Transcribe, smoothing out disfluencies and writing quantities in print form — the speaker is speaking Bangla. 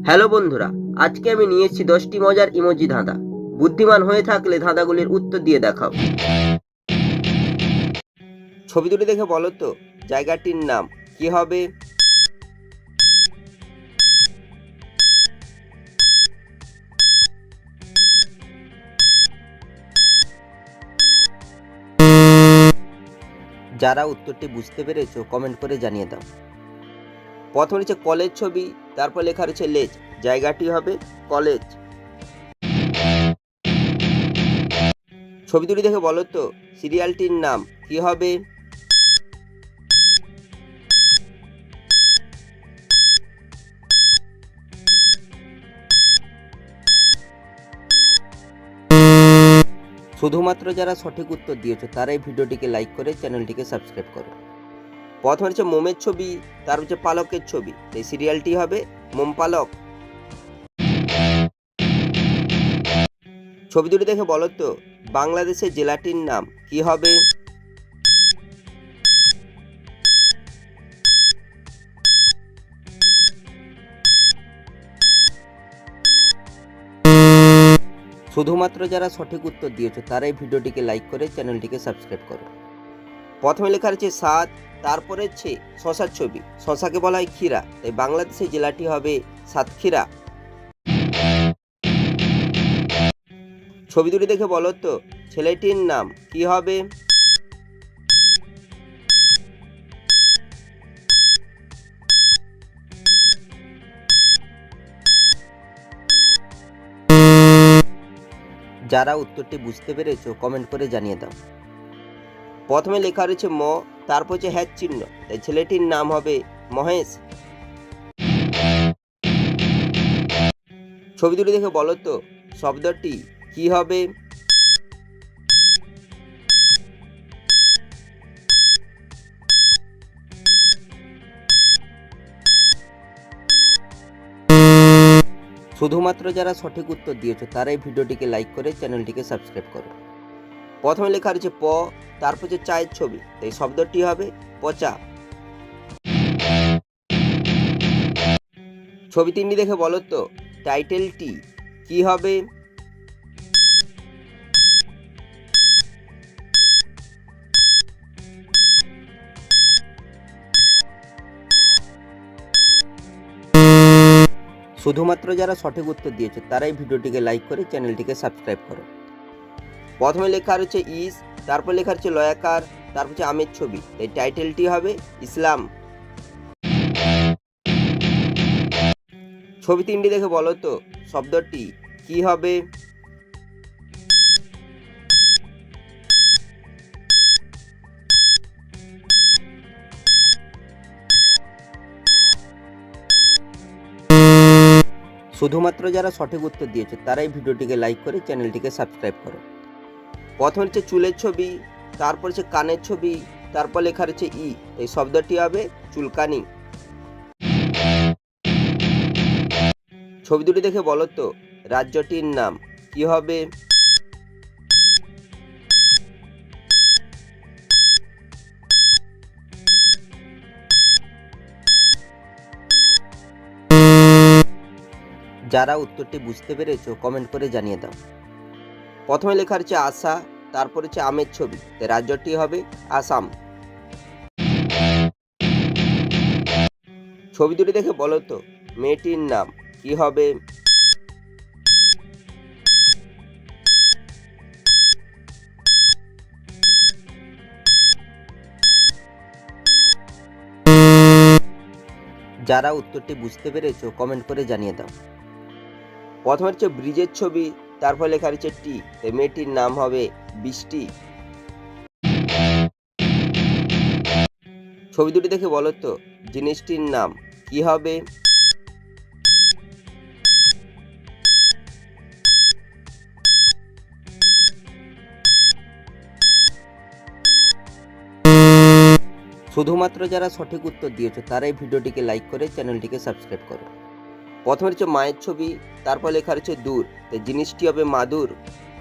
হ্যালো বন্ধুরা, আজকে আমি নিয়ে এসেছি 10টি মজার ইমোজি ধাঁধা। বুদ্ধিমান হয়ে থাকলে ধাঁধাগুলির উত্তর দিয়ে দেখাও। ছবি দুটি দেখে বলো তো জায়গাটির নাম কি হবে? যারা উত্তরটি বুঝতে পেরেছো কমেন্ট করে জানিয়ে দাও। প্রথমে রয়েছে কলেজ ছবি, তারপর লেখা রয়েছে লেজ, জায়গাটি হবে কলেজ। ছবি দুটি দেখে বলো তো সিরিয়ালটির নাম কি হবে? শুধুমাত্র যারা সঠিক উত্তর দিয়েছো তারাই ভিডিওটিকে লাইক করে চ্যানেলটিকে সাবস্ক্রাইব করো। প্রথমে হচ্ছে মোমের ছবি, তার হচ্ছে পালকের ছবি, এই সিরিয়ালটি হবে মোম পালক। ছবি দুটি দেখে বলো তো বাংলাদেশের জেলাটির নাম কি হবে? শুধুমাত্র যারা সঠিক উত্তর দিয়েছো তারাই ভিডিওটিকে লাইক করে চ্যানেলটিকে সাবস্ক্রাইব করো। প্রথমে লেখা রয়েছে সাত, তারপরে হচ্ছে শশার ছবি, শশাকে বলা হয় ক্ষীরা, তাই বাংলাদেশের জেলাটি হবে সাতক্ষীরা। ছবি দুটি দেখে বলো তো ছেলেটির নাম কি হবে? যারা উত্তরটি বুঝতে পেরেছো কমেন্ট করে জানিয়ে দাও। প্রথমে লেখা রয়েছে ম, তারপর হচ্ছে হ্যাচ চিহ্ন, তাই ছেলেটির নাম হবে মহেশ। ছবি দুটি দেখে বলো তো শব্দটি কি হবে? শুধুমাত্র যারা সঠিক উত্তর দিয়েছো তারাই ভিডিওটিকে লাইক করে চ্যানেলটিকে সাবস্ক্রাইব করো। প্রথমে লেখা রয়েছে প, তারপর হচ্ছে চায়ের ছবি, তাই শব্দটি হবে পচা। ছবি তিনটি দেখে বলো তো টাইটেলটি কি হবে? শুধুমাত্র যারা সঠিক উত্তর দিয়েছে তারাই ভিডিওটিকে লাইক করে চ্যানেলটিকে সাবস্ক্রাইব করো। প্রথমে লেখা রয়েছে ইস, তারপর লেখা রয়েছে লয়াকার, তারপর হচ্ছে আমের ছবি, তাই টাইটেলটি হবে ইসলাম। ছবি তিনটি দেখে বলো তো শব্দটি কি হবে? শুধুমাত্র যারা সঠিক উত্তর দিয়েছে তারাই ভিডিওটিকে লাইক করে চ্যানেলটিকে সাবস্ক্রাইব করো। প্রথমে হচ্ছে চুলের ছবি, তারপর হচ্ছে কানের ছবি, তারপর লেখা রয়েছে ই, এই শব্দটি হবে চুলকানি। ছবি দুটি দেখে বলো তো রাজ্যটির নাম কি হবে? যারা উত্তরটি বুঝতে পেরেছো কমেন্ট করে জানিয়ে দাও। প্রথমে লেখা রয়েছে আশা, তারপর হচ্ছে আমের ছবি, তাই রাজ্যটি হবে আসাম। ছবি দুটি দেখে বলো তো মেয়েটির নাম কি হবে? যারা উত্তরটি বুঝতে পেরেছো কমেন্ট করে জানিয়ে দাও। প্রথমে হচ্ছে ব্রিজের ছবি, তারপর লেখা রয়েছে টি, তাই মেয়েটির নাম হবে বৃষ্টি। ছবি দুটি দেখে বলো তো জিনিসটির নাম কি হবে? শুধুমাত্র যারা সঠিক উত্তর দিয়েছো তারাই ভিডিওটিকে লাইক করে চ্যানেলটিকে সাবস্ক্রাইব করো। প্রথমে হচ্ছে মায়ের ছবি, তারপর লেখা রয়েছে দূর, তাই জিনিসটি হবে মাদুর।